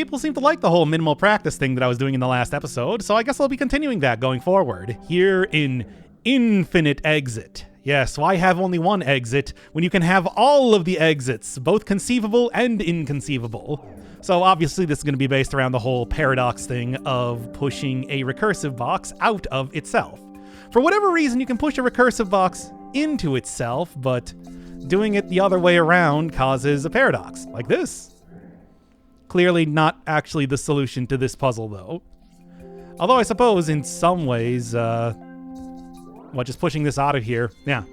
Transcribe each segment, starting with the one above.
people seem to like the whole minimal practice thing that I was doing in the last episode, so I guess I'll be continuing that going forward. Here in Infinite Exit. Yes, why have only one exit when you can have all of the exits, both conceivable and inconceivable? So obviously this is going to be based around the whole paradox thing of pushing a recursive box out of itself. For whatever reason, you can push a recursive box into itself, but doing it the other way around causes a paradox, like this. Clearly not actually the solution to this puzzle, though. Although I suppose in some ways, just pushing this out of here, yeah.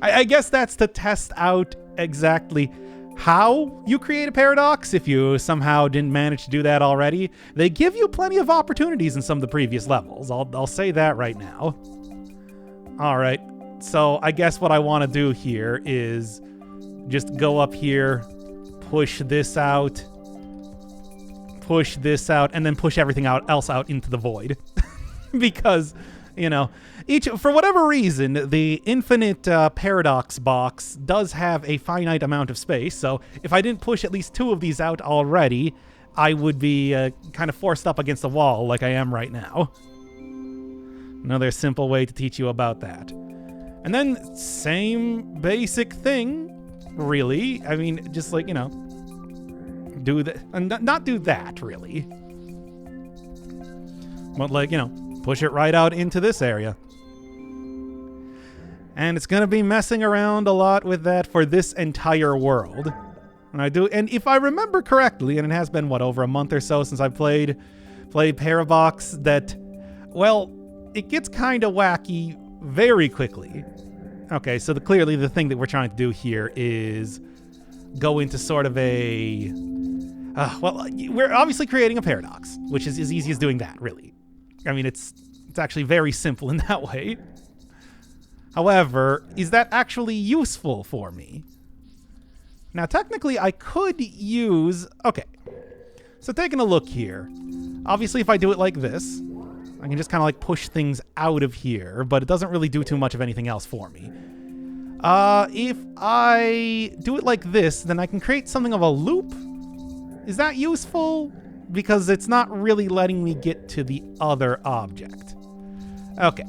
I guess that's to test out exactly how you create a paradox, if you somehow didn't manage to do that already. They give you plenty of opportunities in some of the previous levels, I'll say that right now. Alright, so I guess what I want to do here is just go up here, push this out, and then push everything else out into the void. Because, you know, for whatever reason, the infinite paradox box does have a finite amount of space, so if I didn't push at least 2 of these out already, I would be kind of forced up against the wall like I am right now. Another simple way to teach you about that. And then, same basic thing, really. I mean, just like, you know, do that, not do that, really. But like, you know, push it right out into this area. And it's going to be messing around a lot with that for this entire world. And if I remember correctly, and it has been, over a month or so since I played Parabox, that, well, it gets kind of wacky very quickly. Okay, so clearly the thing that we're trying to do here is go into sort of a... we're obviously creating a paradox, which is as easy as doing that, really. I mean, it's actually very simple in that way. However, is that actually useful for me? Now, technically, I could use... Okay, so taking a look here. Obviously, if I do it like this, I can just kind of like push things out of here, but it doesn't really do too much of anything else for me. If I do it like this, then I can create something of a loop. Is that useful? Because it's not really letting me get to the other object. Okay.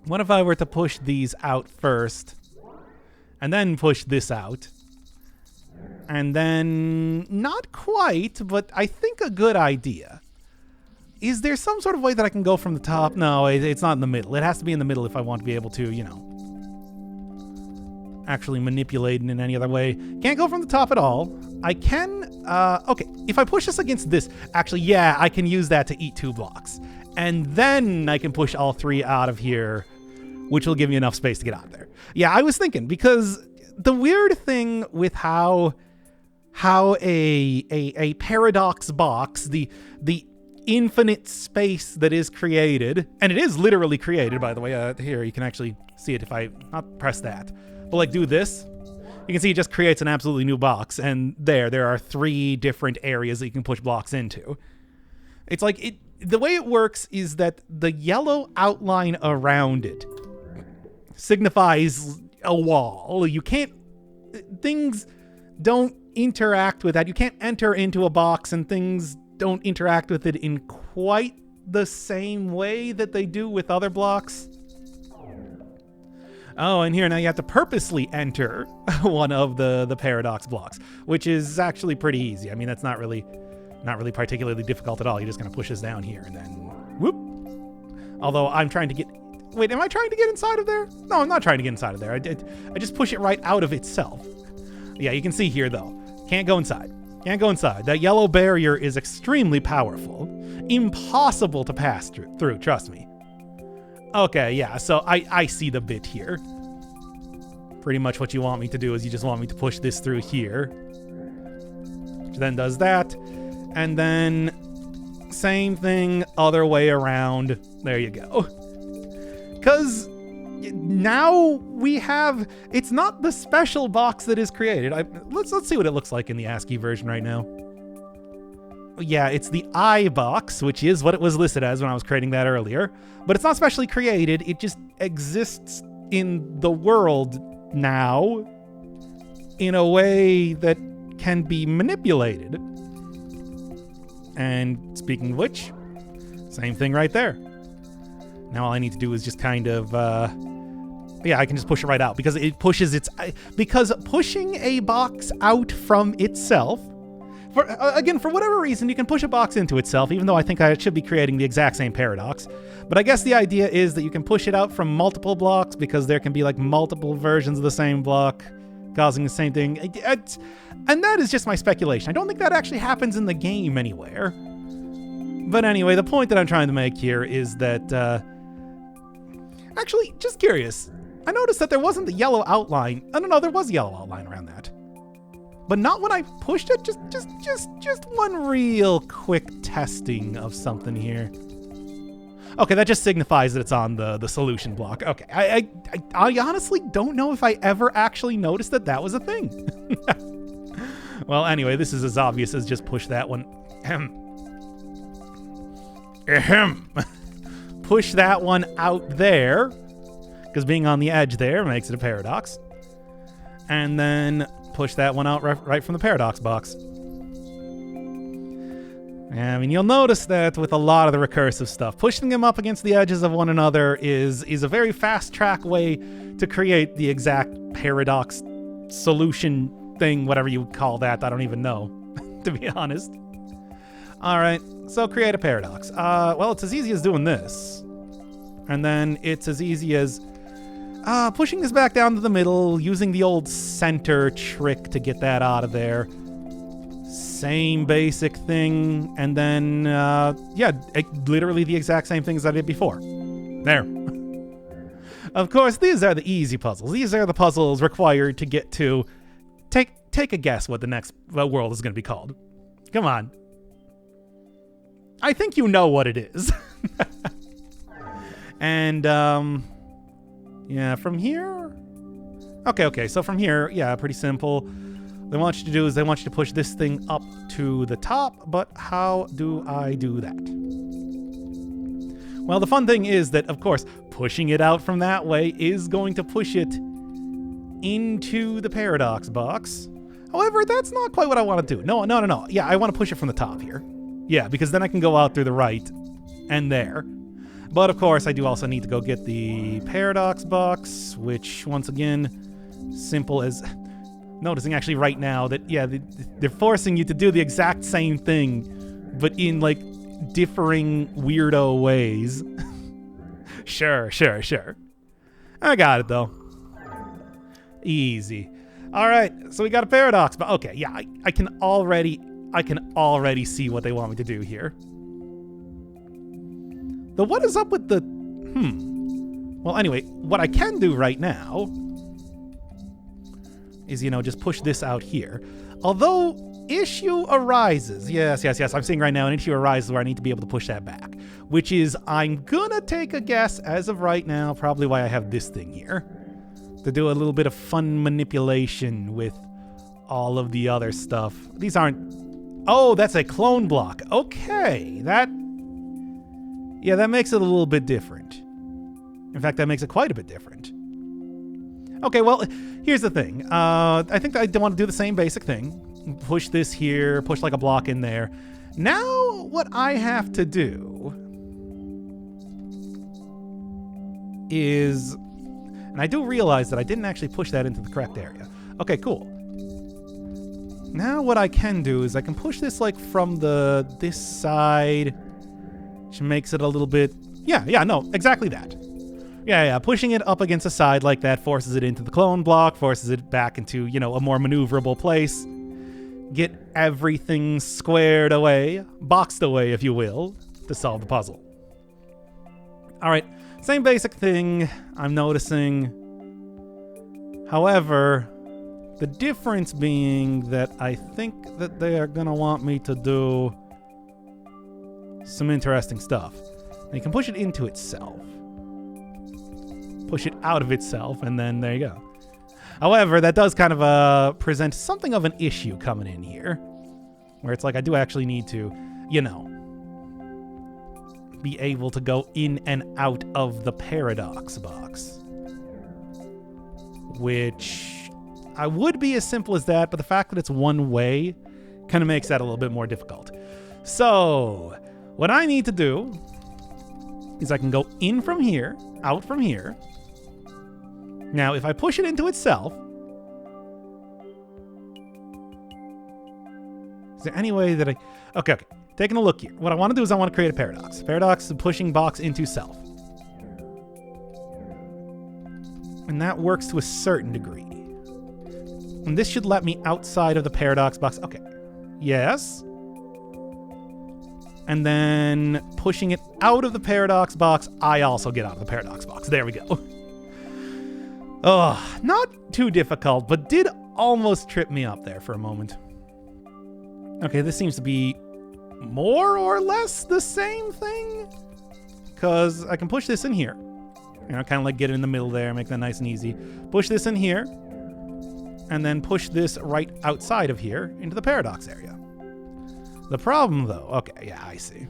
What if I were to push these out first, and then push this out? And then, not quite, but I think a good idea. Is there some sort of way that I can go from the top? No, it's not in the middle. It has to be in the middle if I want to be able to, you know, actually manipulate it in any other way. Can't go from the top at all. I can, okay, if I push this against this, actually, yeah, I can use that to eat 2 blocks. And then I can push all 3 out of here, which will give me enough space to get out of there. Yeah, I was thinking, because the weird thing with how a paradox box, the infinite space that is created, and it is literally created, by the way, here, you can actually see it if I not press that, but like do this, you can see it just creates an absolutely new box, and there are 3 different areas that you can push blocks into. It's like, the way it works is that the yellow outline around it signifies a wall. You can't, things don't interact with that. You can't enter into a box and things don't interact with it in quite the same way that they do with other blocks. Oh, and here now you have to purposely enter one of the paradox blocks, which is actually pretty easy. I mean, that's not really particularly difficult at all. You're just going to push this down here and then whoop. Although I'm trying to get... Wait, am I trying to get inside of there? No, I'm not trying to get inside of there. I just push it right out of itself. Yeah, you can see here, though. Can't go inside. Can't go inside. That yellow barrier is extremely powerful. Impossible to pass through, trust me. Okay, yeah, so I see the bit here. Pretty much what you want me to do is you just want me to push this through here. Which then does that. And then same thing, other way around. There you go. Because now we have... It's not the special box that is created. Let's see what it looks like in the ASCII version right now. Yeah, it's the I box, which is what it was listed as when I was creating that earlier. But it's not specially created. It just exists in the world now in a way that can be manipulated. And speaking of which, same thing right there. Now all I need to do is just kind of, I can just push it right out because it pushes because pushing a box out from itself, for whatever reason, you can push a box into itself, even though I think I should be creating the exact same paradox. But I guess the idea is that you can push it out from multiple blocks because there can be like multiple versions of the same block causing the same thing. And that is just my speculation. I don't think that actually happens in the game anywhere. But anyway, the point that I'm trying to make here is that, actually, just curious. I noticed that there wasn't the yellow outline. Oh, no, there was a yellow outline around that. But not when I pushed it. Just one real quick testing of something here. Okay, that just signifies that it's on the solution block. Okay, I honestly don't know if I ever actually noticed that was a thing. Well, anyway, this is as obvious as just push that one. Push that one out there, because being on the edge there makes it a paradox. And then push that one out right from the paradox box. I mean, you'll notice that with a lot of the recursive stuff, pushing them up against the edges of one another is a very fast track way to create the exact paradox solution thing, whatever you call that. I don't even know, to be honest. All right, so create a paradox. Well, it's as easy as doing this. And then it's as easy as pushing this back down to the middle, using the old center trick to get that out of there. Same basic thing, and then, literally the exact same thing as I did before. There. Of course, these are the easy puzzles. These are the puzzles required to get to... Take a guess what the next world is going to be called. Come on. I think you know what it is. And, from here... Okay, so from here, pretty simple. What they want you to do is they want you to push this thing up to the top, but how do I do that? Well, the fun thing is that, of course, pushing it out from that way is going to push it into the paradox box. However, that's not quite what I want to do. No. Yeah, I want to push it from the top here. Yeah, because then I can go out through the right and there. But, of course, I do also need to go get the paradox box, which, once again, simple as... Noticing actually right now that, they're forcing you to do the exact same thing, but in, like, differing weirdo ways. Sure. I got it, though. Easy. All right, so we got a paradox, but okay, yeah, I can already see what they want me to do here. But what is up with the... Well, anyway, what I can do right now is, just push this out here. Although, issue arises. Yes, I'm seeing right now an issue arises where I need to be able to push that back. Which is, I'm gonna take a guess, as of right now, probably why I have this thing here. To do a little bit of fun manipulation with all of the other stuff. These aren't... Oh, that's a clone block. Okay, that makes it a little bit different. In fact, that makes it quite a bit different. Okay, well, here's the thing. I think I want to do the same basic thing. Push this here, push like a block in there. Now, what I have to do is... And I do realize that I didn't actually push that into the correct area. Okay, cool. Now what I can do is I can push this like from this side, which makes it a little bit... no, exactly that. Yeah, pushing it up against the side like that forces it into the clone block, forces it back into, a more maneuverable place. Get everything squared away, boxed away, if you will, to solve the puzzle. All right, same basic thing I'm noticing. However, the difference being that I think that they are going to want me to do some interesting stuff. Now you can push it into itself. Push it out of itself, and then there you go. However, that does kind of present something of an issue coming in here, where it's like I do actually need to, be able to go in and out of the paradox box. Which I would be as simple as that, but the fact that it's one way kind of makes that a little bit more difficult. So, what I need to do is I can go in from here, out from here. Now, if I push it into itself, is there any way that okay, taking a look here. What I want to do is I want to create a paradox. Paradox is pushing box into self. And that works to a certain degree. And this should let me outside of the paradox box. Okay. Yes. And then pushing it out of the paradox box, I also get out of the paradox box. There we go. Oh, not too difficult, but did almost trip me up there for a moment. Okay, this seems to be more or less the same thing. Because I can push this in here. You know, kind of like get it in the middle there, make that nice and easy. Push this in here. And then push this right outside of here into the paradox area. The problem, though... Okay, yeah, I see.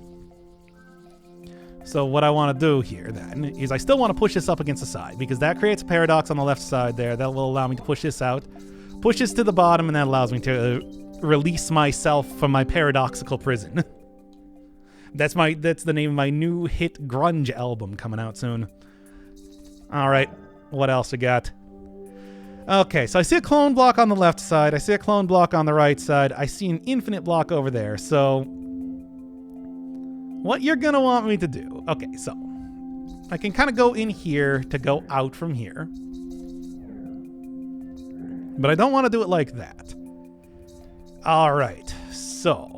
So what I want to do here, then, is I still want to push this up against the side, because that creates a paradox on the left side there. That will allow me to push this out. Push this to the bottom, and that allows me to release myself from my paradoxical prison. That's the name of my new hit grunge album coming out soon. Alright, what else we got? Okay, so I see a clone block on the left side. I see a clone block on the right side. I see an infinite block over there. So, what you're going to want me to do... Okay, so, I can kind of go in here to go out from here. But I don't want to do it like that. Alright, so...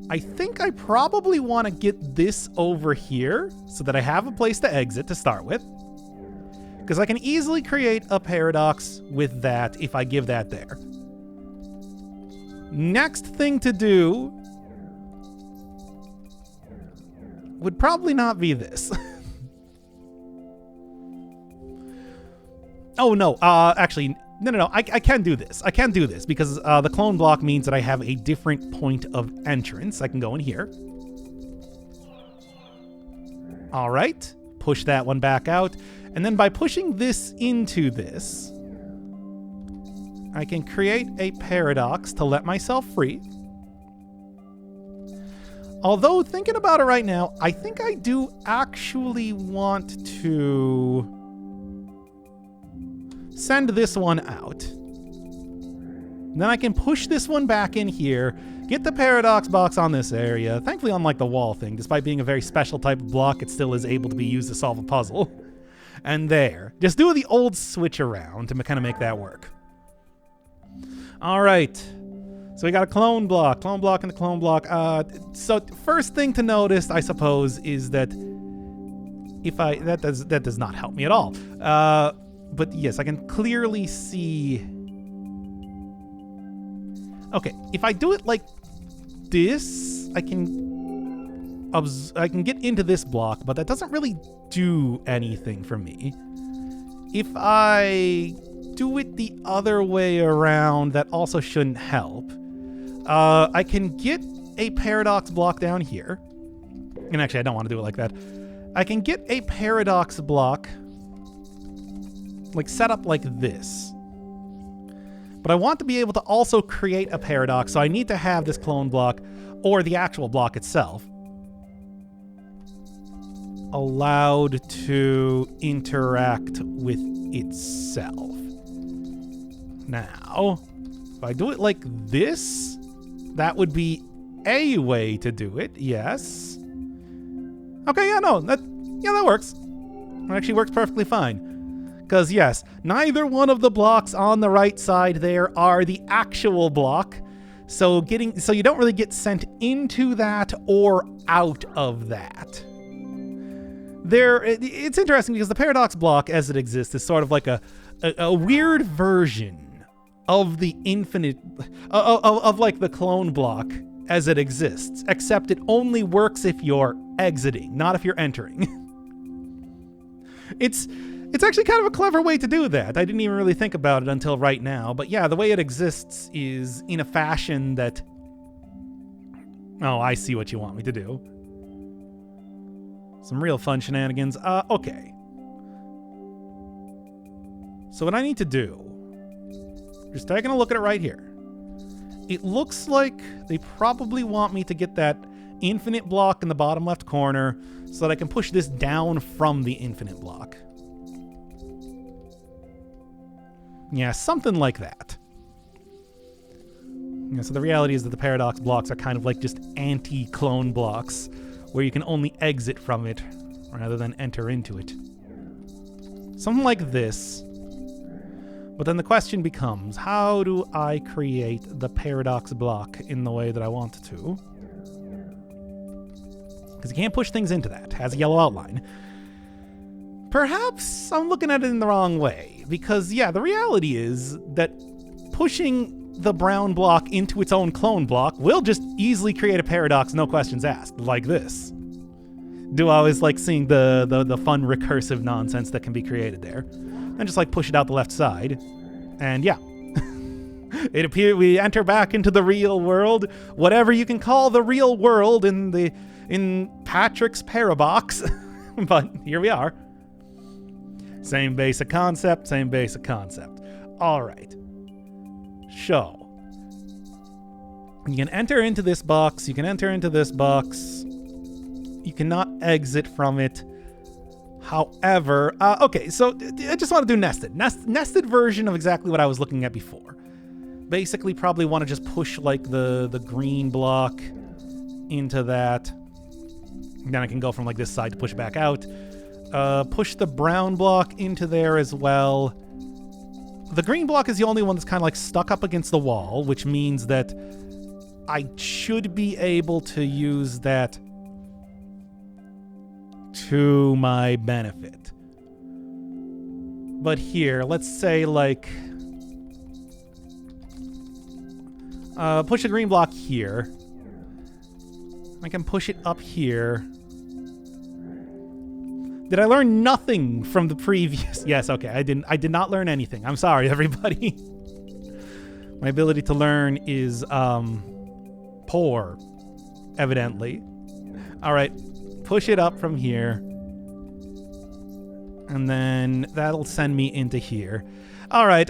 I think I probably want to get this over here so that I have a place to exit to start with. Because I can easily create a paradox with that if I give that there. Next thing to do would probably not be this. Oh, no. Actually, no. I can do this. I can do this because the clone block means that I have a different point of entrance. I can go in here. All right. Push that one back out. And then by pushing this into this, I can create a paradox to let myself free. Although, thinking about it right now, I think I do actually want to send this one out. Then I can push this one back in here, get the paradox box on this area. Thankfully, unlike the wall thing, despite being a very special type of block, it still is able to be used to solve a puzzle. And there. Just do the old switch around to kind of make that work. All right. So we got a clone block and a clone block. So first thing to notice, I suppose, is that that does not help me at all. But yes, I can clearly see. Okay, if I do it like this, I can get into this block, but that doesn't really do anything for me. If I do it the other way around, that also shouldn't help. I can get a paradox block down here. And actually, I don't want to do it like that. I can get a paradox block like set up like this. But I want to be able to also create a paradox, so I need to have this clone block, or the actual block itself, allowed to interact with itself. Now, if I do it like this, that would be a way to do it, yes. Okay, yeah, no, that works. It actually works perfectly fine. Because, yes, neither one of the blocks on the right side there are the actual block. So you don't really get sent into that or out of that. It's interesting because the paradox block as it exists is sort of like a weird version of the infinite, of like the clone block as it exists, except it only works if you're exiting, not if you're entering. It's actually kind of a clever way to do that. I didn't even really think about it until right now. But yeah, the way it exists is in a fashion that... Oh, I see what you want me to do. Some real fun shenanigans. Okay. So what I need to do, just taking a look at it right here, it looks like they probably want me to get that infinite block in the bottom left corner so that I can push this down from the infinite block. Yeah, something like that. Yeah, so the reality is that the paradox blocks are kind of like just anti-clone blocks, where you can only exit from it rather than enter into it. Something like this. But then the question becomes, how do I create the paradox block in the way that I want to? Because you can't push things into that. It has a yellow outline. Perhaps I'm looking at it in the wrong way. Because, yeah, the reality is that pushing the brown block into its own clone block will just easily create a paradox, no questions asked, like this. Do I always like seeing the fun recursive nonsense that can be created there. And just like push it out the left side. And yeah. It appears we enter back into the real world, whatever you can call the real world in Patrick's Parabox. But here we are. Same basic concept, same basic concept. All right. So, you can enter into this box, you can enter into this box, you cannot exit from it. However, okay, so I just want to do nested. Nested version of exactly what I was looking at before. Basically, probably want to just push like the green block into that. And then I can go from like this side to push back out. Push the brown block into there as well. The green block is the only one that's kind of like stuck up against the wall, which means that I should be able to use that to my benefit. But here, let's say like push the green block here. I can push it up here. Did I learn nothing from the previous? Yes, okay, I did not learn anything. I'm sorry, everybody. My ability to learn is poor, evidently. All right, push it up from here. And then that'll send me into here. All right.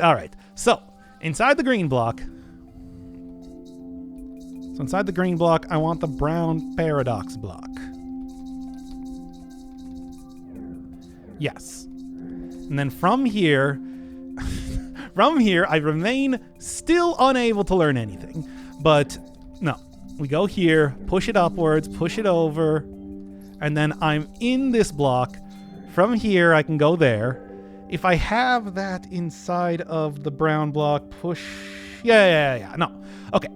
So, inside the green block. So inside the green block, I want the brown paradox block. Yes. And then from here, I remain still unable to learn anything. But no, we go here, push it upwards, push it over, and then I'm in this block. From here, I can go there. If I have that inside of the brown block, push... Yeah. No. Okay.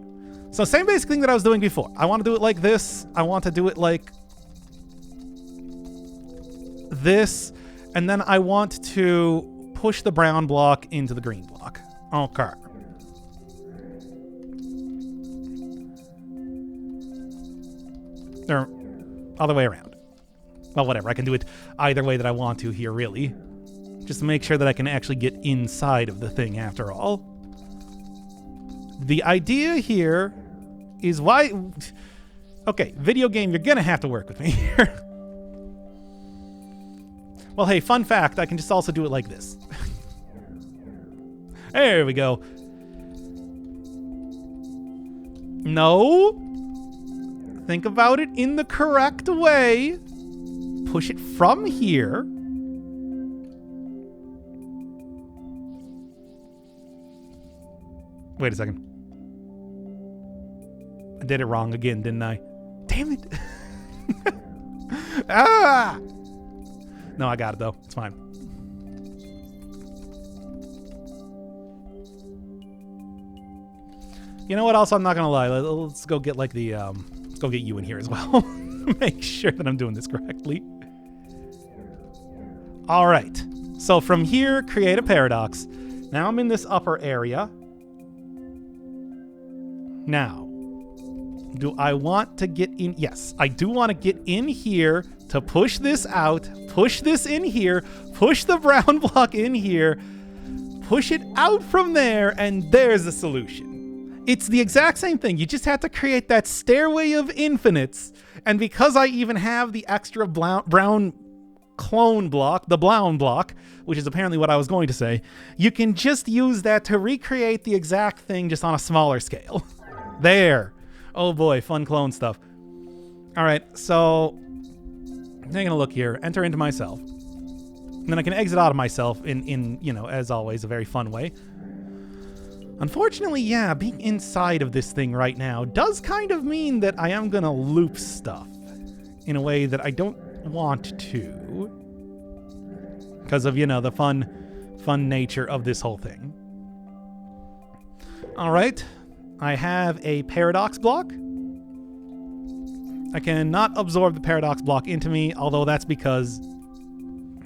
So same basic thing that I was doing before. I want to do it like this. I want to do it like this. And then I want to push the brown block into the green block. Okay. Or other way around. Well, whatever. I can do it either way that I want to here, really. Just to make sure that I can actually get inside of the thing after all. The idea here is why... Okay, video game, you're gonna have to work with me here. Well, hey, fun fact, I can just also do it like this. There we go. No. Think about it in the correct way. Push it from here. Wait a second. I did it wrong again, didn't I? Damn it. Ah! No, I got it, though. It's fine. You know what else? I'm not going to lie. Let's go get, like, the... let's go get you in here as well. Make sure that I'm doing this correctly. All right. So from here, create a paradox. Now I'm in this upper area. Now, do I want to get in? Yes, I do want to get in here to push this out, push this in here, push the brown block in here, push it out from there, and there's the solution. It's the exact same thing. You just have to create that stairway of infinites, and because I even have the extra brown clone block, the brown block, which is apparently what I was going to say, you can just use that to recreate the exact thing just on a smaller scale. There. Oh boy, fun clone stuff. All right, so taking a look here. Enter into myself. And then I can exit out of myself in you know, as always, a very fun way. Unfortunately, yeah, being inside of this thing right now does kind of mean that I am gonna loop stuff in a way that I don't want to. Because of, you know, the fun nature of this whole thing. All right, I have a paradox block. I cannot absorb the paradox block into me, although that's because,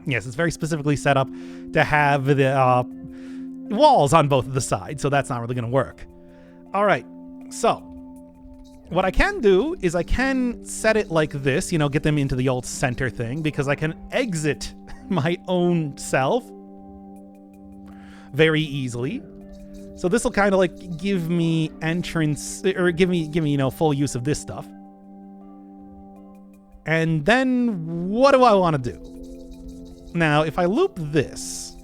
yes, it's very specifically set up to have the walls on both of the sides, so that's not really going to work. All right, so what I can do is I can set it like this, you know, get them into the old center thing, because I can exit my own self very easily. So this will kind of like give me entrance, or give me, you know, full use of this stuff. And then what do I want to do? Now, if I loop this,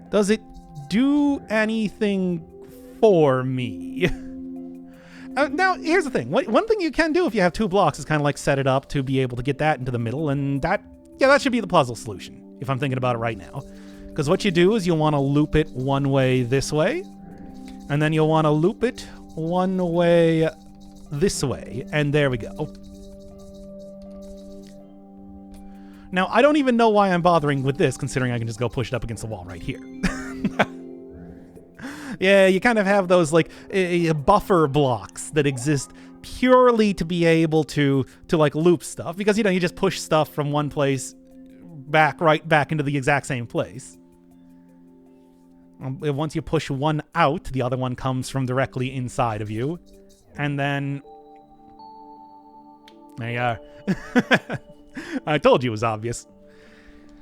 does it do anything for me? Now, here's the thing. One thing you can do if you have two blocks is kind of like set it up to be able to get that into the middle, and that should be the puzzle solution, if I'm thinking about it right now. Because what you do is you'll want to loop it one way this way, and then you'll want to loop it one way this way, and there we go. Now, I don't even know why I'm bothering with this, considering I can just go push it up against the wall right here. Yeah, you kind of have those, like, buffer blocks that exist purely to be able to like, loop stuff. Because, you know, you just push stuff from one place right back into the exact same place. Once you push one out, the other one comes from directly inside of you. And then... there you are. I told you it was obvious.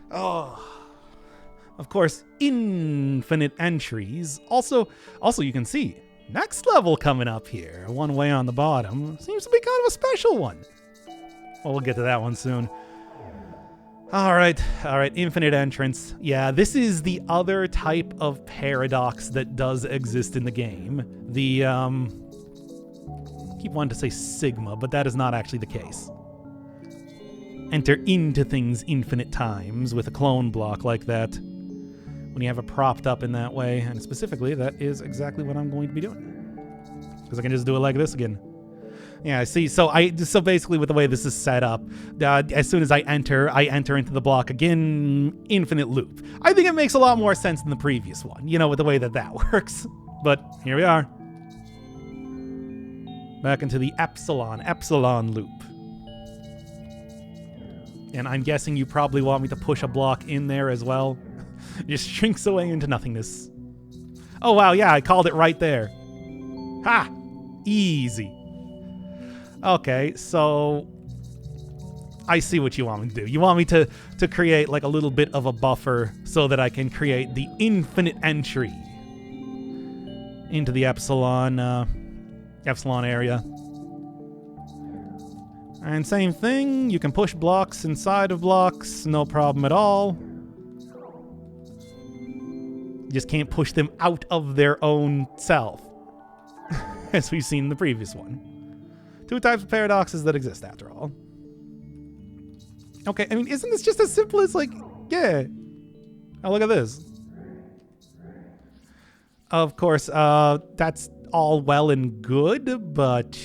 Oh, of course, infinite entries. Also, you can see next level coming up here. One way on the bottom seems to be kind of a special one. Well, we'll get to that one soon. All right, infinite entrance. Yeah, this is the other type of paradox that does exist in the game. The I keep wanting to say Sigma, but that is not actually the case. Enter into things infinite times with a clone block like that. When you have it propped up in that way, and specifically, that is exactly what I'm going to be doing. Because I can just do it like this again. Yeah, see, so basically with the way this is set up, as soon as I enter into the block again, infinite loop. I think it makes a lot more sense than the previous one, you know, with the way that works. But here we are. Back into the Epsilon loop. And I'm guessing you probably want me to push a block in there as well. It just shrinks away into nothingness. Oh, wow, yeah, I called it right there. Ha! Easy. Okay, so I see what you want me to do. You want me to create like a little bit of a buffer so that I can create the infinite entry into the Epsilon area. And same thing, you can push blocks inside of blocks, no problem at all. You just can't push them out of their own self, as we've seen in the previous one. Two types of paradoxes that exist, after all. Okay, I mean, isn't this just as simple as, like, yeah. Oh, look at this. Of course, that's all well and good, but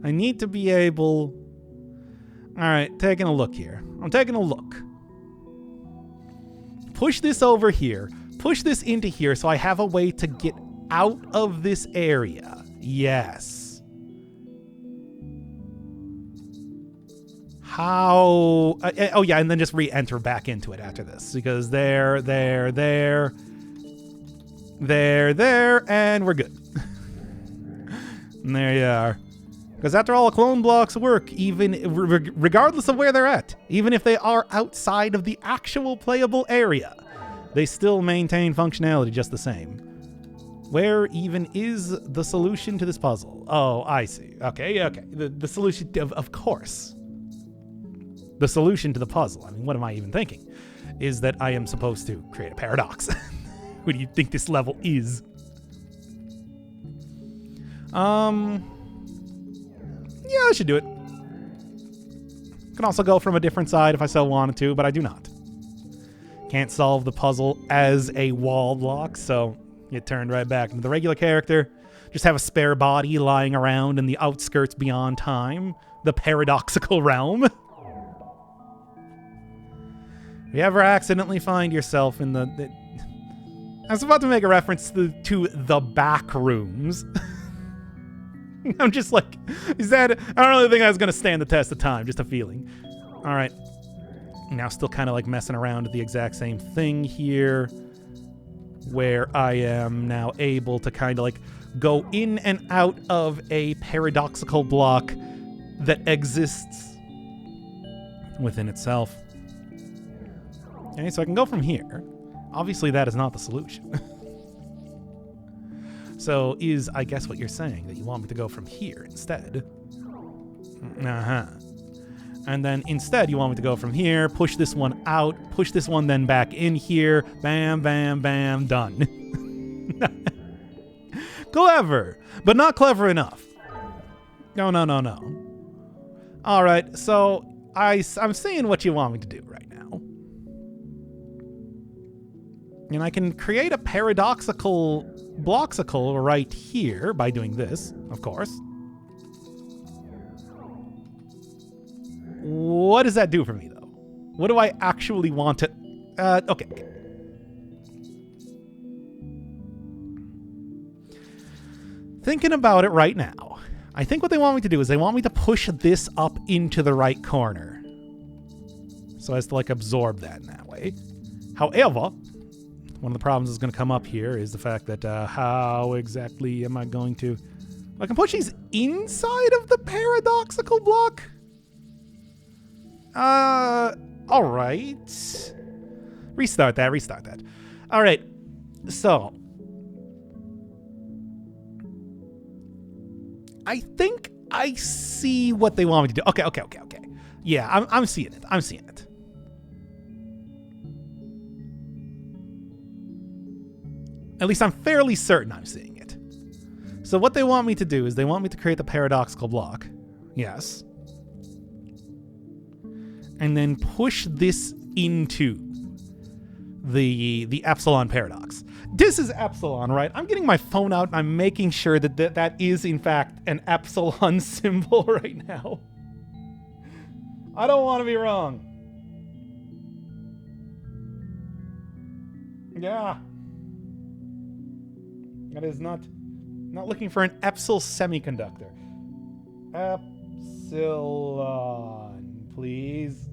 I need to be able... Alright, taking a look here. I'm taking a look. Push this over here. Push this into here so I have a way to get out of this area. Yes. How... oh, yeah, and then just re-enter back into it after this. Because there, and we're good. And there you are. Because after all, clone blocks work, even regardless of where they're at. Even if they are outside of the actual playable area, they still maintain functionality just the same. Where even is the solution to this puzzle? Oh, I see. Okay. The solution, of course. The solution to the puzzle, I mean, what am I even thinking? Is that I am supposed to create a paradox. What do you think this level is? Yeah, I should do it. Can also go from a different side if I so wanted to, but I do not. Can't solve the puzzle as a wall block, so get turned right back into the regular character. Just have a spare body lying around in the outskirts beyond time, the paradoxical realm. If you ever accidentally find yourself in the I was about to make a reference to the back rooms. I'm just like, I don't really think that's going to stand the test of time. Just a feeling. All right. Now still kind of like messing around with the exact same thing here, where I am now able to kind of like go in and out of a paradoxical block that exists within itself. Okay, so I can go from here. Obviously, that is not the solution. So I guess what you're saying, that you want me to go from here instead. Uh-huh. And then instead, you want me to go from here, push this one out, push this one then back in here, bam, bam, bam, done. Clever, but not clever enough. No. All right, so I'm seeing what you want me to do right now. And I can create a paradoxical blocksicle right here by doing this, of course. What does that do for me, though? What do I actually want to... Okay. Thinking about it right now, I think what they want me to do is they want me to push this up into the right corner, so as to, like, absorb that in that way. However, one of the problems that's going to come up here is the fact that how exactly am I going to... I can push these inside of the paradoxical block? All right. Restart that. All right. So, I think I see what they want me to do. Okay. Yeah, I'm seeing it. At least I'm fairly certain I'm seeing it. So what they want me to do is they want me to create the paradoxical block. Yes. And then push this into the Epsilon paradox. This is Epsilon, right? I'm getting my phone out and I'm making sure that that is, in fact, an Epsilon symbol right now. I don't want to be wrong. Yeah. That is not looking for an Epsil semiconductor. Epsilon, please.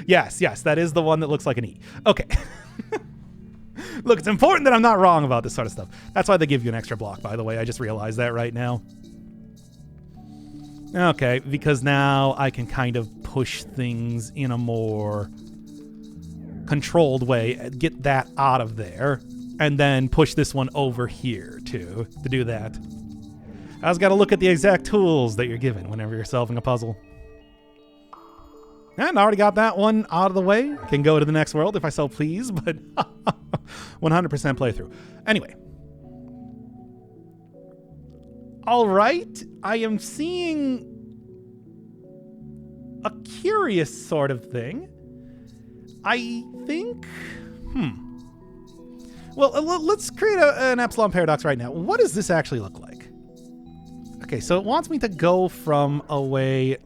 Yes, that is the one that looks like an E. Okay. Look, it's important that I'm not wrong about this sort of stuff. That's why they give you an extra block, by the way. I just realized that right now. Okay, because now I can kind of push things in a more controlled way, get that out of there, and then push this one over here, too, to do that. I just got to look at the exact tools that you're given whenever you're solving a puzzle. And I already got that one out of the way. Can go to the next world if I so please, but 100% playthrough. Anyway. All right. I am seeing a curious sort of thing. I think... Well, let's create an Epsilon paradox right now. What does this actually look like? Okay, so it wants me to go from a way...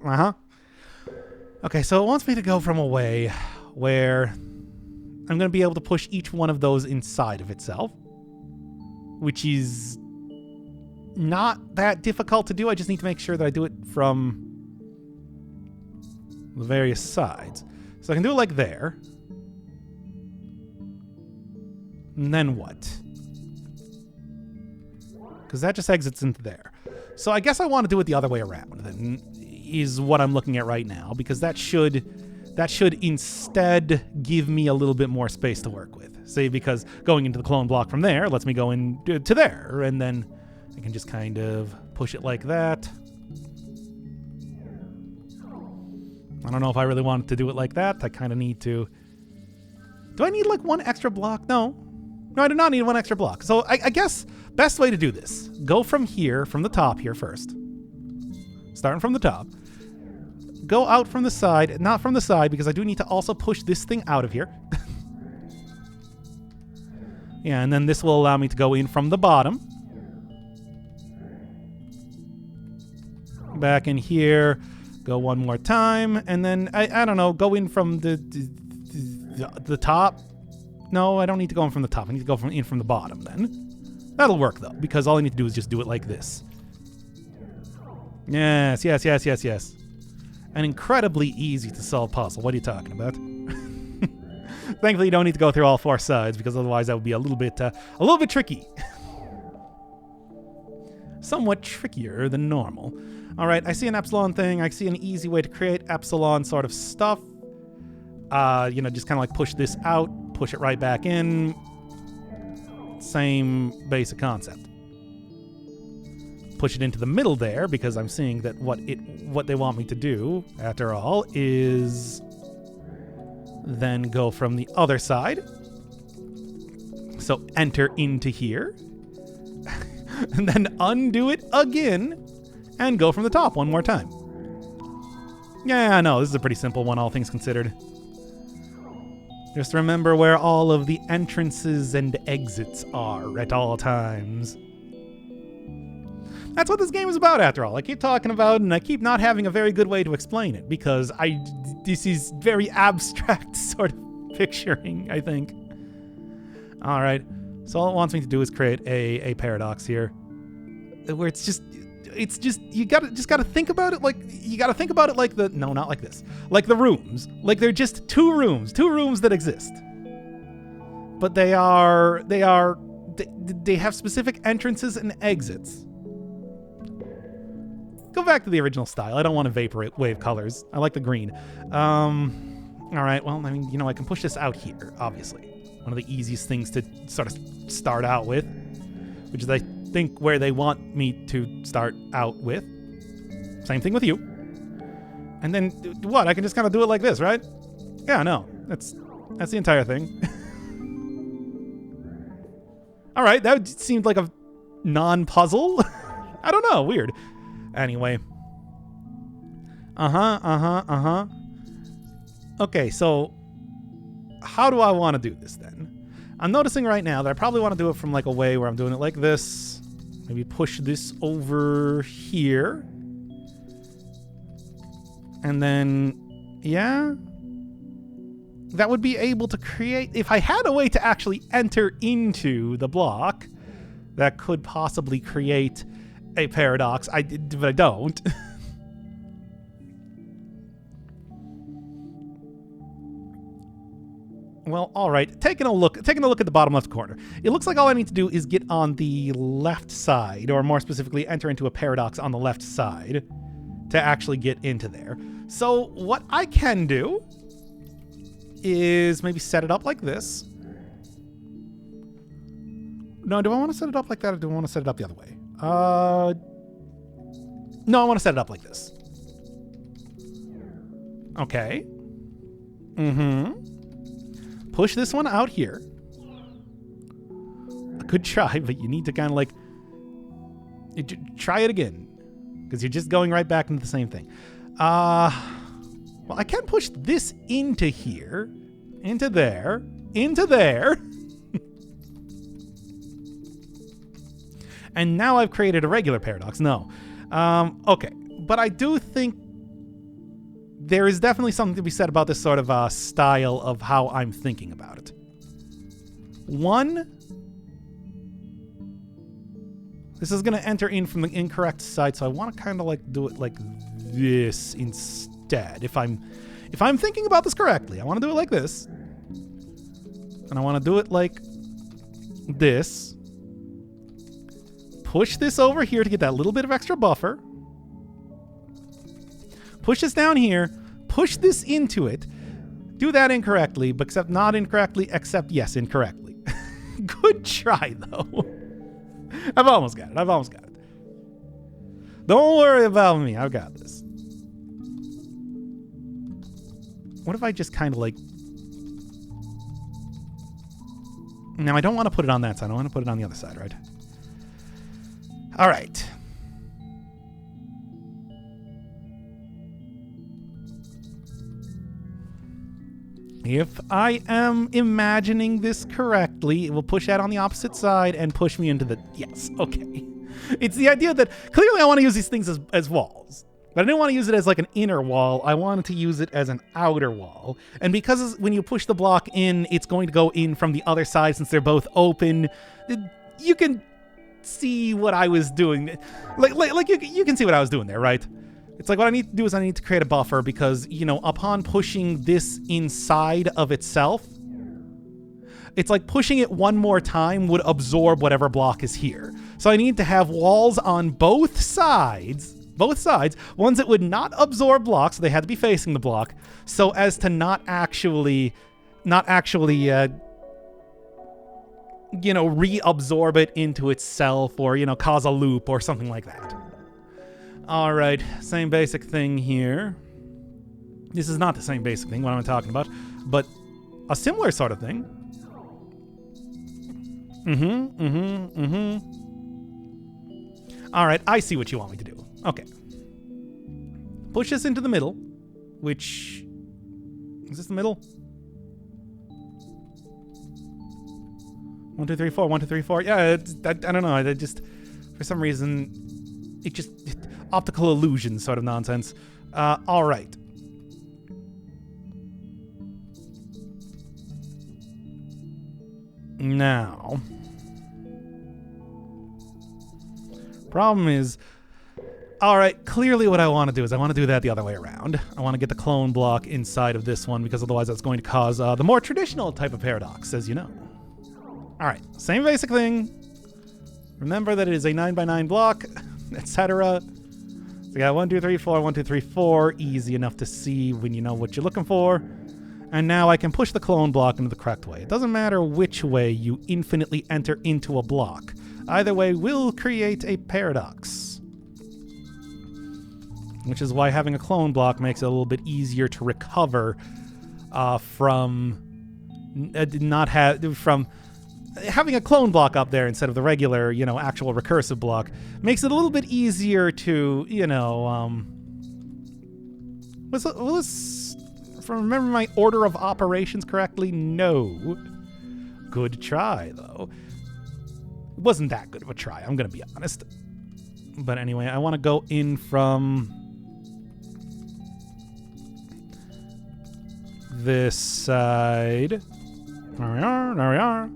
Okay, so it wants me to go from a way where I'm going to be able to push each one of those inside of itself, which is not that difficult to do. I just need to make sure that I do it from the various sides. So I can do it like there. And then what? Because that just exits into there. So I guess I want to do it the other way around, then, is what I'm looking at right now, because that should instead give me a little bit more space to work with. See, because going into the clone block from there lets me go in to there, and then I can just kind of push it like that. I don't know if I really wanted to do it like that. I kind of need to... Do I need like one extra block? No. No, I do not need one extra block. So I guess best way to do this, go from here, from the top here first. Starting from the top. Go out from the side, not from the side, because I do need to also push this thing out of here. Yeah, and then this will allow me to go in from the bottom. Back in here, go one more time, and then, I don't know, go in from the top. No, I don't need to go in from the top. I need to go in from the bottom then. That'll work though, because all I need to do is just do it like this. Yes, yes, yes, yes, yes. An incredibly easy to solve puzzle. What are you talking about? Thankfully, you don't need to go through all four sides, because otherwise that would be a little bit tricky. Somewhat trickier than normal. All right, I see an Epsilon thing. I see an easy way to create Epsilon sort of stuff. You know, just kind of like push this out, push it right back in. Same basic concept. Push it into the middle there, because I'm seeing that what they want me to do, after all, is then go from the other side. So enter into here. And then undo it again and go from the top one more time. Yeah, no, this is a pretty simple one, all things considered. Just remember where all of the entrances and exits are at all times. That's what this game is about, after all. I keep talking about it, and I keep not having a very good way to explain it, because this is very abstract sort of picturing, I think. All right, so all it wants me to do is create a paradox here, where it's just you gotta think about it like no, not like this, like the rooms, like they're just two rooms that exist, but they have specific entrances and exits. Go back to the original style. I don't want to vaporwave colors. I like the green. All right, well, I mean, you know, I can push this out here, obviously. One of the easiest things to sort of start out with, which is, I think, where they want me to start out with. Same thing with you. And then, what? I can just kind of do it like this, right? Yeah, no. That's the entire thing. All right, that seemed like a non-puzzle. I don't know, weird. Anyway. Okay, so how do I want to do this then? I'm noticing right now that I probably want to do it from like a way where I'm doing it like this. Maybe push this over here. And then, yeah. That would be able to create, if I had a way to actually enter into the block, that could possibly create a paradox. But I don't. Well, all right. Taking a look at the bottom left corner. It looks like all I need to do is get on the left side, or more specifically, enter into a paradox on the left side to actually get into there. So what I can do is maybe set it up like this. No, do I want to set it up like that, or do I want to set it up the other way? No, I want to set it up like this. Okay. Push this one out here. A good try, but you need to kind of like try it again, because you're just going right back into the same thing. Well, I can push this into here, into there, into there. And now I've created a regular paradox. No. Okay. But I do think there is definitely something to be said about this sort of style of how I'm thinking about it. One, this is going to enter in from the incorrect side, so I want to kind of like do it like this instead. If I'm thinking about this correctly, I want to do it like this. And I want to do it like this. Push this over here to get that little bit of extra buffer. Push this down here. Push this into it. Do that incorrectly, but except not incorrectly, except yes, incorrectly. Good try, though. I've almost got it. Don't worry about me. I've got this. What if I just kind of like... Now, I don't want to put it on that side. I want to put it on the other side, right? All right. If I am imagining this correctly, it will push out on the opposite side and push me into the... Yes, okay. It's the idea that clearly I want to use these things as walls. But I didn't want to use it as like an inner wall. I wanted to use it as an outer wall. And because when you push the block in, it's going to go in from the other side since they're both open. You can see what I was doing. Like you can see what I was doing there, right? It's like what I need to do is I need to create a buffer because, you know, upon pushing this inside of itself, it's like pushing it one more time would absorb whatever block is here. So I need to have walls on both sides, ones that would not absorb blocks, so they had to be facing the block, so as to not actually, you know, reabsorb it into itself or, you know, cause a loop or something like that. All right, same basic thing here. This is not the same basic thing, what I'm talking about, but a similar sort of thing. All right, I see what you want me to do. Okay. Push this into the middle, which... Is this the middle? 1, 2, 3, 4, 1, 2, 3, 4. Yeah, I don't know. I just... For some reason, it just... Optical illusion sort of nonsense. All right. Now... Problem is... Alright, clearly what I want to do is I want to do that the other way around. I want to get the clone block inside of this one because otherwise that's going to cause the more traditional type of paradox, as you know. Alright, same basic thing. Remember that it is a 9x9 block, etc. So you got 1, 2, 3, 4, 1, 2, 3, 4. Easy enough to see when you know what you're looking for. And now I can push the clone block into the correct way. It doesn't matter which way you infinitely enter into a block. Either way will create a paradox. Which is why having a clone block makes it a little bit easier to recover from having a clone block up there instead of the regular, you know, actual recursive block. Makes it a little bit easier to, you know, if I remember my order of operations correctly, no. Good try, though. It wasn't that good of a try, I'm gonna be honest. But anyway, I want to go in from this side. There we are.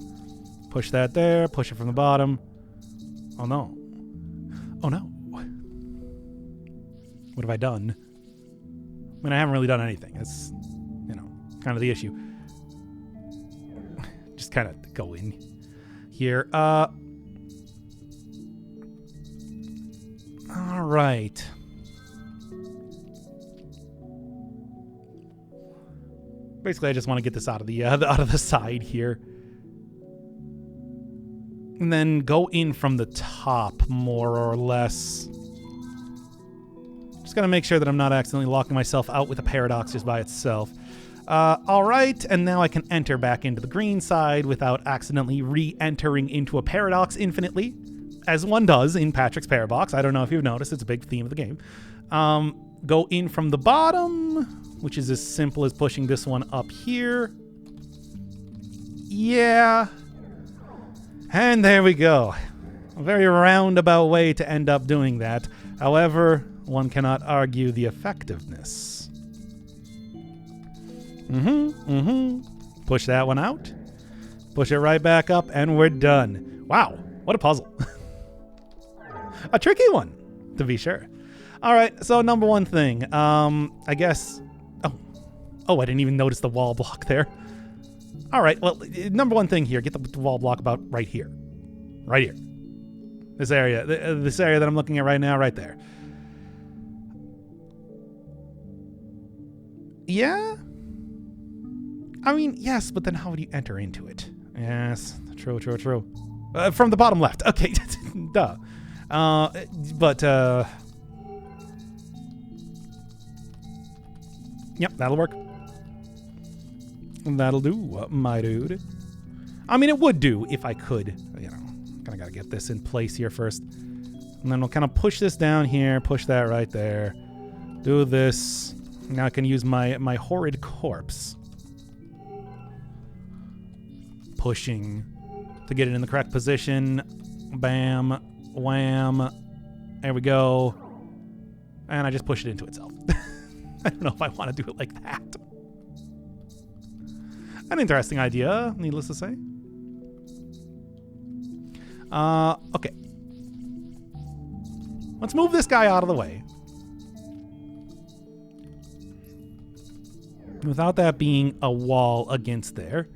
Push that there, push it from the bottom. Oh no. Oh no. What have I done? I mean, I haven't really done anything. That's, you know, kind of the issue. Just kind of go in here. All right. Basically, I just want to get this out of the side here, and then go in from the top, more or less. Just gotta make sure that I'm not accidentally locking myself out with a paradox just by itself. All right, and now I can enter back into the green side without accidentally re-entering into a paradox infinitely, as one does in Patrick's Parabox. I don't know if you've noticed, it's a big theme of the game. Go in from the bottom, which is as simple as pushing this one up here. Yeah. And there we go. A very roundabout way to end up doing that. However, one cannot argue the effectiveness. Push that one out. Push it right back up, and we're done. Wow, what a puzzle. A tricky one, to be sure. All right, so number one thing, I guess... Oh, I didn't even notice the wall block there. All right, well, number one thing here, get the wall block about right here. Right here. This area that I'm looking at right now, right there. Yeah? I mean, yes, but then how would you enter into it? Yes, true. From the bottom left. Okay, duh. Yep, that'll work. That'll do, my dude. I mean, it would do if I could. You know, kind of got to get this in place here first. And then we'll kind of push this down here, push that right there. Do this. Now I can use my horrid corpse. Pushing to get it in the correct position. Bam. Wham. There we go. And I just push it into itself. I don't know if I want to do it like that. An interesting idea, needless to say. Okay. Let's move this guy out of the way. Without that being a wall against there.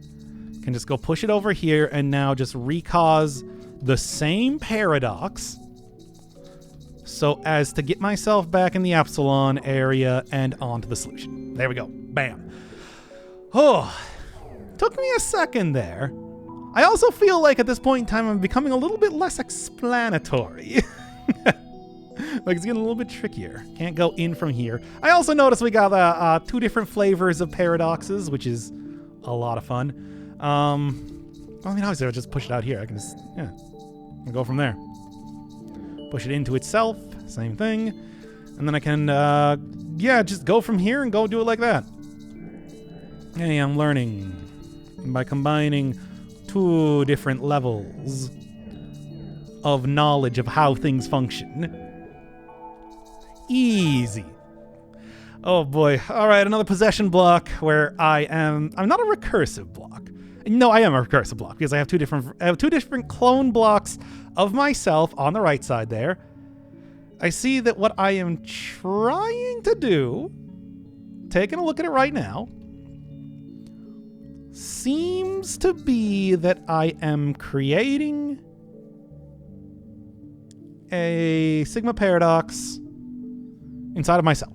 Can just go push it over here and now just recause the same paradox so as to get myself back in the Epsilon area and onto the solution. There we go. Bam. Oh, took me a second there. I also feel like at this point in time I'm becoming a little bit less explanatory. Like it's getting a little bit trickier. Can't go in from here. I also noticed we got 2 different flavors of paradoxes, which is a lot of fun. I mean, obviously I'll just push it out here. I can just, yeah, I'll go from there. Push it into itself, same thing. And then I can, yeah, just go from here and go do it like that. Hey, I'm learning by combining 2 different levels of knowledge of how things function. Easy. Oh boy. All right, another possession block where I'm not a recursive block. No, I am a recursive block because I have two different clone blocks of myself on the right side there. I see that what I am trying to do, taking a look at it right now, seems to be that I am creating a Sigma paradox inside of myself.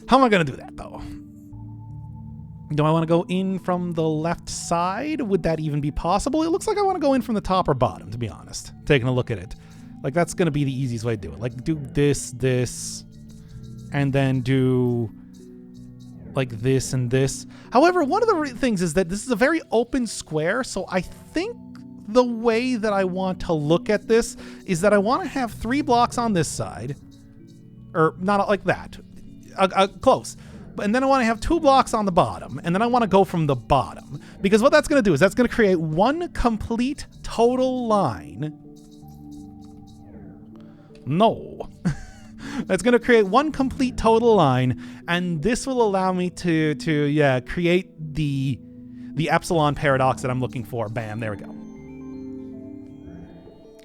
How am I going to do that, though? Do I want to go in from the left side? Would that even be possible? It looks like I want to go in from the top or bottom, to be honest. Taking a look at it. Like, that's going to be the easiest way to do it. Like, do this, and then do like this and this. However, one of the things is that this is a very open square, so I think the way that I want to look at this is that I want to have 3 blocks on this side. Or not like that. Close. And then I want to have 2 blocks on the bottom. And then I want to go from the bottom. Because what that's going to do is that's going to create one complete total line. No. That's going to create one complete total line. And this will allow me to create the Epsilon paradox that I'm looking for. Bam, there we go.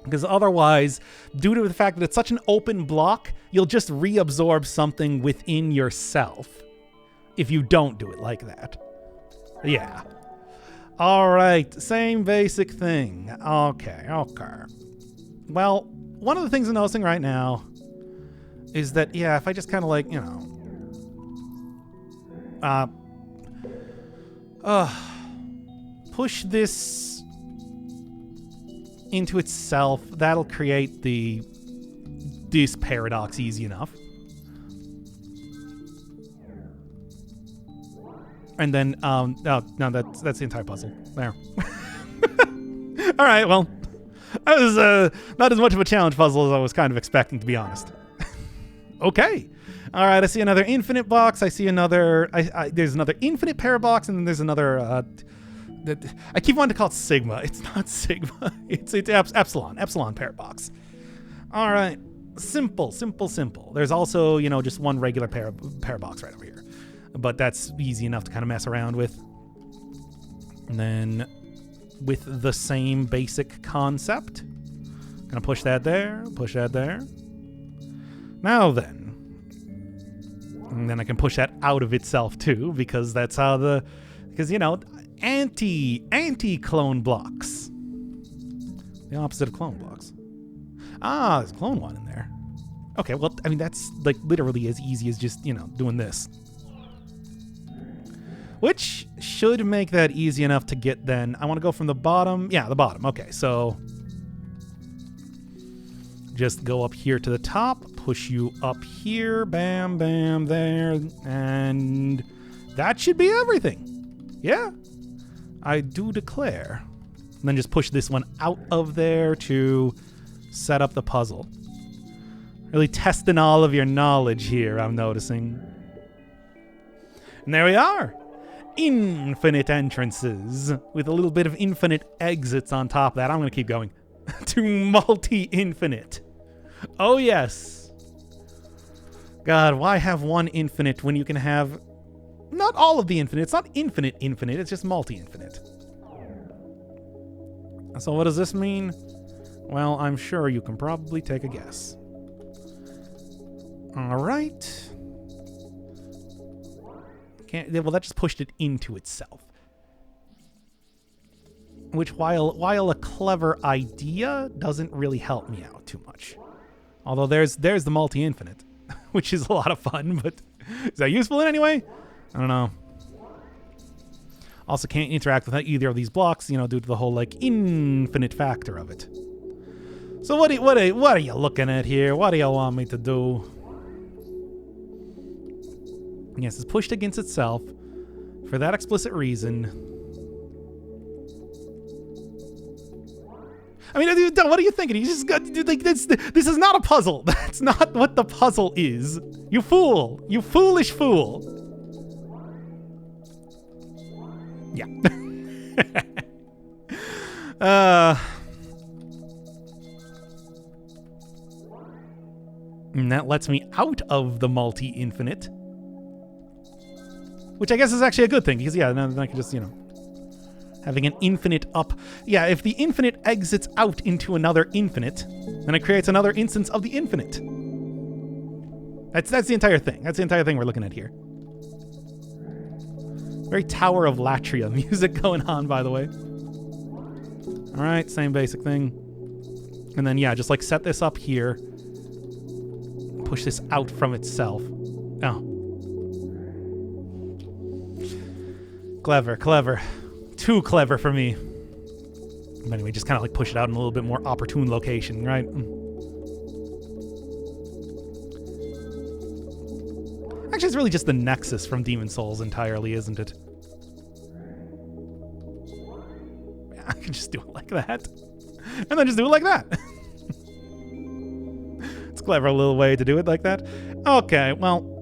Because otherwise, due to the fact that it's such an open block, you'll just reabsorb something within yourself if you don't do it like that. Yeah. All right, same basic thing. Okay. Well, one of the things I'm noticing right now is that, yeah, if I just kind of like, you know, push this into itself, that'll create this paradox easy enough. And then, no, that's the entire puzzle. There. All right, well, that was not as much of a challenge puzzle as I was kind of expecting, to be honest. Okay. All right, I see another infinite box. I see another, there's another infinite parabox, and then there's another, I keep wanting to call it Sigma. It's not Sigma. It's Epsilon parabox. All right. Simple. There's also, you know, just one regular parabox right over here. But that's easy enough to kind of mess around with. And then with the same basic concept, gonna push that there. Now and then I can push that out of itself too, because that's how because, you know, anti-clone blocks. The opposite of clone blocks. Ah, there's a clone one in there. Okay, well, I mean, that's like literally as easy as just, you know, doing this. Which should make that easy enough to get then. I want to go from the bottom. Yeah, the bottom. Okay, so just go up here to the top, push you up here, bam, bam, there, and that should be everything. Yeah, I do declare And then just push this one out of there to set up the puzzle. Really testing all of your knowledge here, I'm noticing. And there we are. Infinite entrances with a little bit of infinite exits on top of that. I'm going to keep going to multi-infinite. Oh, yes. God, why have one infinite when you can have not all of the infinite? It's not infinite, it's just multi-infinite. So what does this mean? Well, I'm sure you can probably take a guess. All right. Well, that just pushed it into itself. Which, while a clever idea, doesn't really help me out too much. Although there's the multi-infinite, which is a lot of fun, but is that useful in any way? I don't know. Also can't interact with either of these blocks, due to the whole, infinite factor of it. So what are you looking at here? What do you want me to do? Yes, it's pushed against itself for that explicit reason. I mean, what are you thinking? You just got this is not a puzzle. That's not what the puzzle is. You fool. You foolish fool. Yeah. And that lets me out of the multi-infinite. Which I guess is actually a good thing, because, yeah, then I can just, having an infinite up. Yeah, if the infinite exits out into another infinite, then it creates another instance of the infinite. That's the entire thing. That's the entire thing we're looking at here. Very Tower of Latria music going on, by the way. All right, same basic thing. And then, yeah, just, set this up here. Push this out from itself. Oh. Clever. Too clever for me. But anyway, just kind of push it out in a little bit more opportune location, right? Actually, it's really just the Nexus from Demon Souls entirely, isn't it? Yeah, I can just do it like that. And then just do it like that. It's a clever little way to do it like that. Okay, well,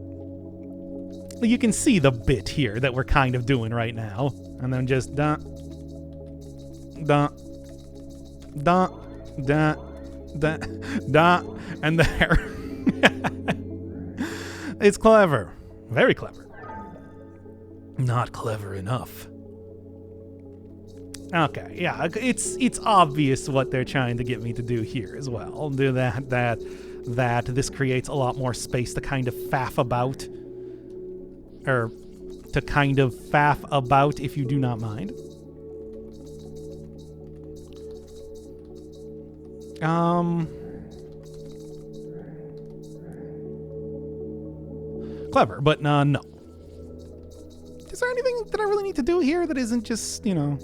you can see the bit here that we're kind of doing right now. And then just da, and there. It's clever. Very clever. Not clever enough. Okay, yeah, it's obvious what they're trying to get me to do here as well. Do that. This creates a lot more space to kind of faff about. Or to kind of faff about, if you do not mind. Clever, but no. Is there anything that I really need to do here that isn't just, For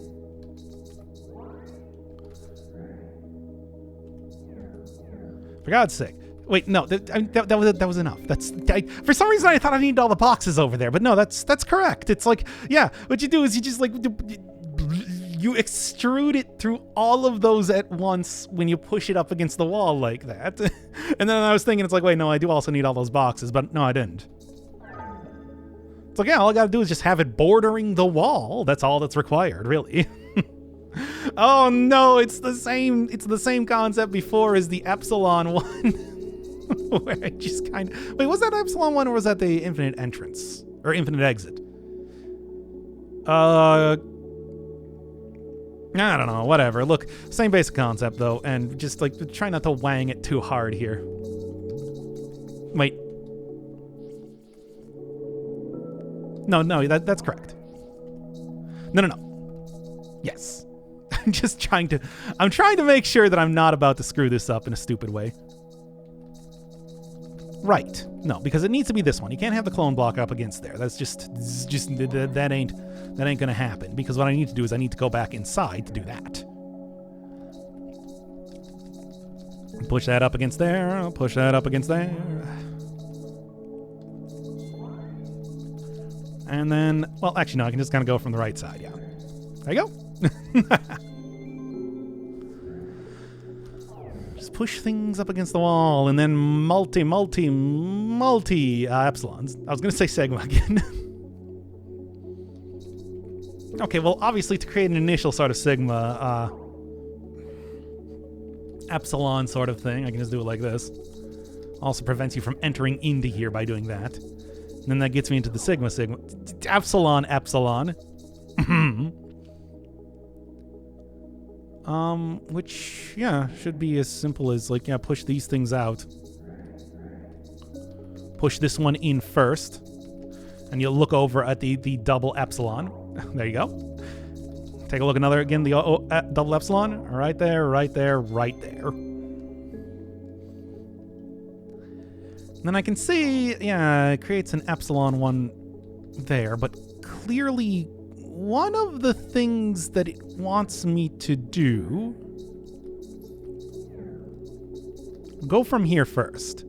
God's sake. Wait, no, that was enough. For some reason I thought I needed all the boxes over there, but no, that's correct. It's yeah, what you do is you just you extrude it through all of those at once when you push it up against the wall like that. And then I was thinking, it's wait, no, I do also need all those boxes, but no, I didn't. It's yeah, all I gotta do is just have it bordering the wall. That's all that's required, really. Oh no, it's the same concept before as the Epsilon one. Where I just kind of... Wait, was that Epsilon one or was that the infinite entrance? Or infinite exit? I don't know, whatever. Look, same basic concept though, and just try not to wang it too hard here. Wait. No, that's correct. No. Yes. I'm trying to make sure that I'm not about to screw this up in a stupid way. Right. No, because it needs to be this one. You can't have the clone block up against there. That's just that ain't gonna happen. Because what I need to do is I need to go back inside to do that. Push that up against there. Push that up against there. And then, well, actually, no, I can just kind of go from the right side, yeah. There you go. push things up against the wall, and then multi epsilons. I was going to say sigma again. Okay, well, obviously to create an initial sort of sigma, epsilon sort of thing, I can just do it like this. Also prevents you from entering into here by doing that. And then that gets me into the sigma. Epsilon. Which, yeah, should be as simple as, like, yeah, push these things out. Push this one in first. And you'll look over at the double epsilon. There you go. Take a look again, the double epsilon. Right there, right there, right there. And then I can see, yeah, it creates an epsilon one there, but clearly one of the things that it wants me to do... Go from here first.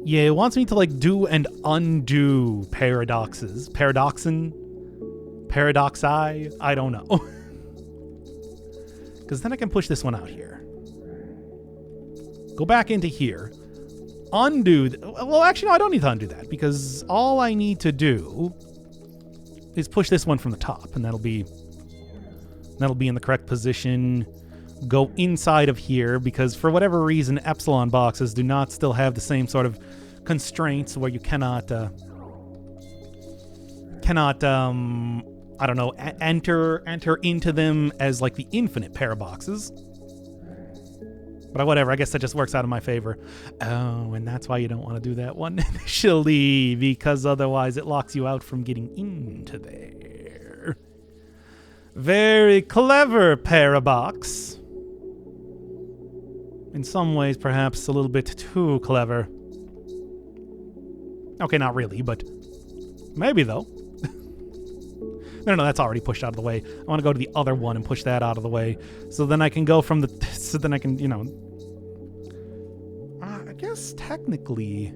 Yeah, it wants me to, like, do and undo paradoxes. Paradoxi? I don't know. Because then I can push this one out here. Go back into here. Undo... Well, actually, no, I don't need to undo that, because all I need to do is push this one from the top, and that'll be in the correct position. Go inside of here, because for whatever reason, epsilon boxes do not still have the same sort of constraints where you cannot I don't know, enter into them as like the infinite paraboxes. But whatever, I guess that just works out in my favor. Oh, and that's why you don't want to do that one initially, because otherwise it locks you out from getting into there. Very clever, Parabox. In some ways, perhaps a little bit too clever. Okay, not really, but maybe, though. No, that's already pushed out of the way. I want to go to the other one and push that out of the way. So then I can go from the... So then I can, you know... I guess technically...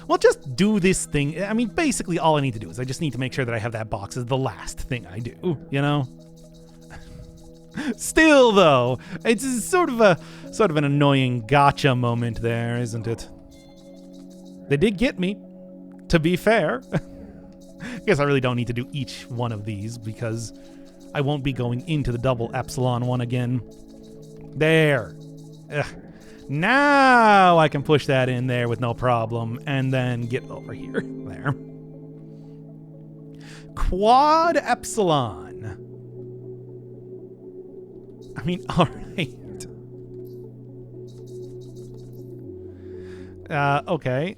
Well, just do this thing. I mean, basically all I need to do is I just need to make sure that I have that box as the last thing I do, you know? Still, though, it's sort of an annoying gotcha moment there, isn't it? They did get me, to be fair. I guess I really don't need to do each one of these because I won't be going into the double epsilon one again. There. Ugh. Now I can push that in there with no problem and then get over here. There. Quad epsilon. I mean, all right. Okay.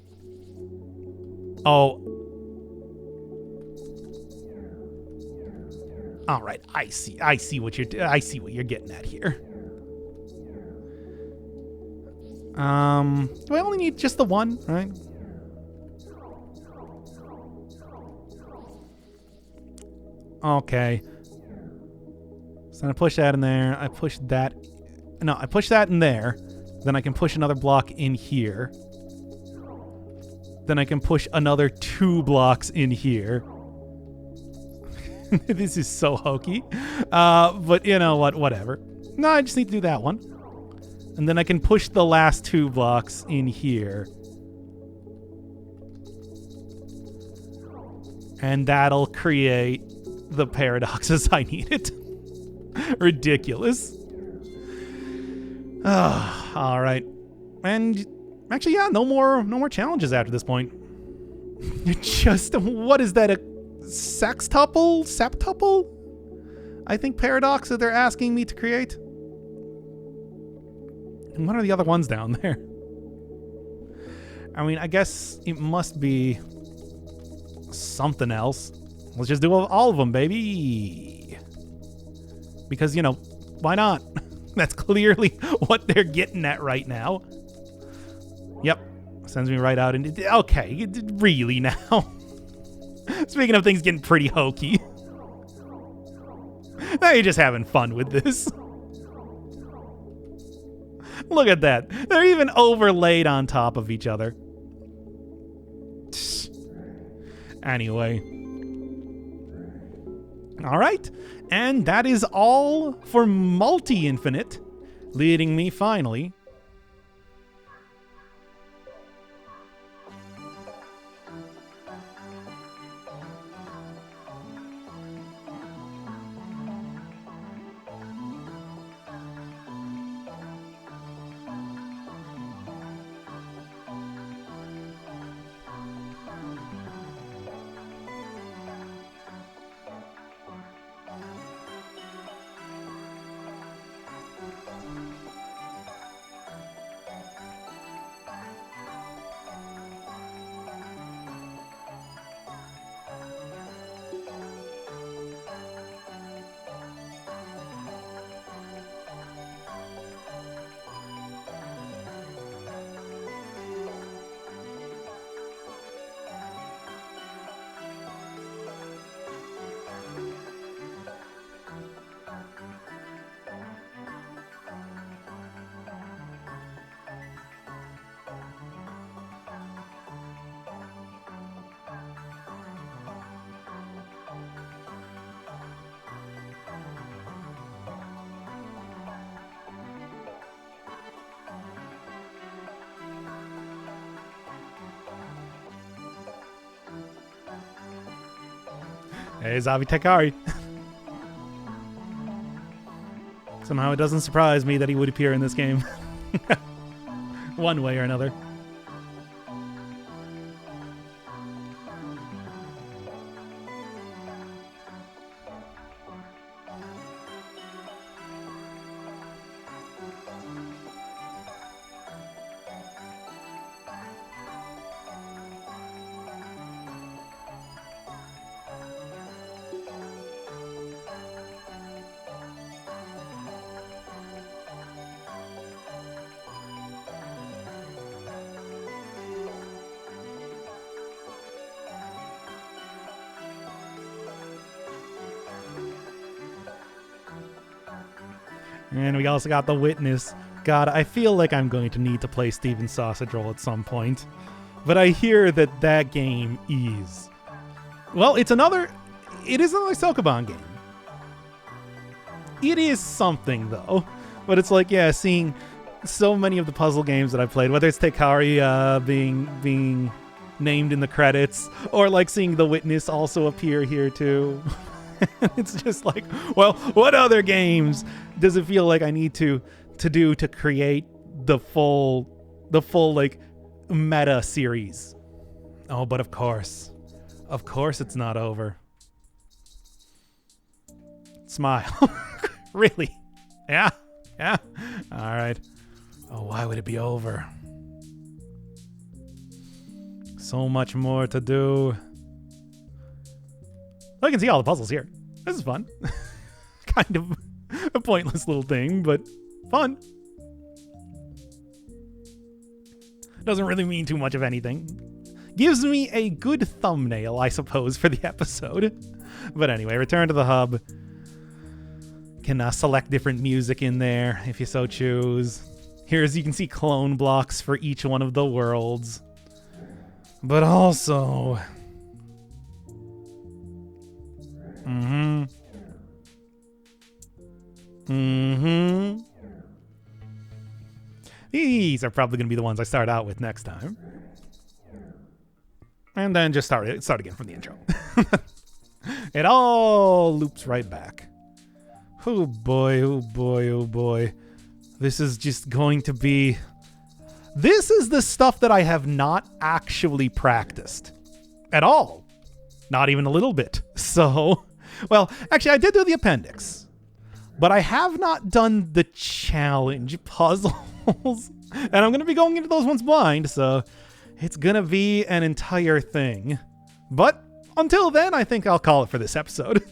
Oh. All right. I see what you're getting at here. Do I only need just the one, right? Okay. So I push that in there. I push that in there. Then I can push another block in here. Then I can push another 2 blocks in here. This is so hokey. But you know what? Whatever. No, I just need to do that one. And then I can push the last 2 blocks in here. And that'll create the paradoxes I needed. Ridiculous. All right. And actually, yeah, no more challenges after this point. Just, what is that, a sextuple? Septuple? I think paradox that they're asking me to create. And what are the other ones down there? I mean, I guess it must be something else. Let's just do all of them, baby. Because, you know, why not? That's clearly what they're getting at right now. Yep. Sends me right out into... Okay, really now. Speaking of things getting pretty hokey. Now you're just having fun with this. Look at that. They're even overlaid on top of each other. Anyway. All right, and that is all for multi-infinite, leading me finally Hey, Zavi Tekari. Somehow it doesn't surprise me that he would appear in this game. One way or another. And we also got the Witness. God, I feel like I'm going to need to play Steven's Sausage Roll at some point. But I hear that that game is... Well, it is another Sokoban game. It is something, though. But it's like, yeah, seeing so many of the puzzle games that I've played, whether it's Tekari being named in the credits, or like seeing the Witness also appear here too. It's just like, well, what other games does it feel like I need to do to create the full like meta series? Oh, but of course it's not over. Smile. Really? Yeah. All right. Oh, why would it be over? So much more to do. I can see all the puzzles here. This is fun. Kind of a pointless little thing, but fun. Doesn't really mean too much of anything. Gives me a good thumbnail, I suppose, for the episode. But anyway, return to the hub. Can select different music in there if you so choose. Here, as you can see, clone blocks for each one of the worlds. But also... These are probably going to be the ones I start out with next time. And then just start again from the intro. It all loops right back. Oh boy, oh boy, oh boy. This is just going to be... This is the stuff that I have not actually practiced. At all. Not even a little bit. So, well, actually I did do the appendix. But I have not done the challenge puzzles. And I'm going to be going into those ones blind, so it's going to be an entire thing. But until then, I think I'll call it for this episode.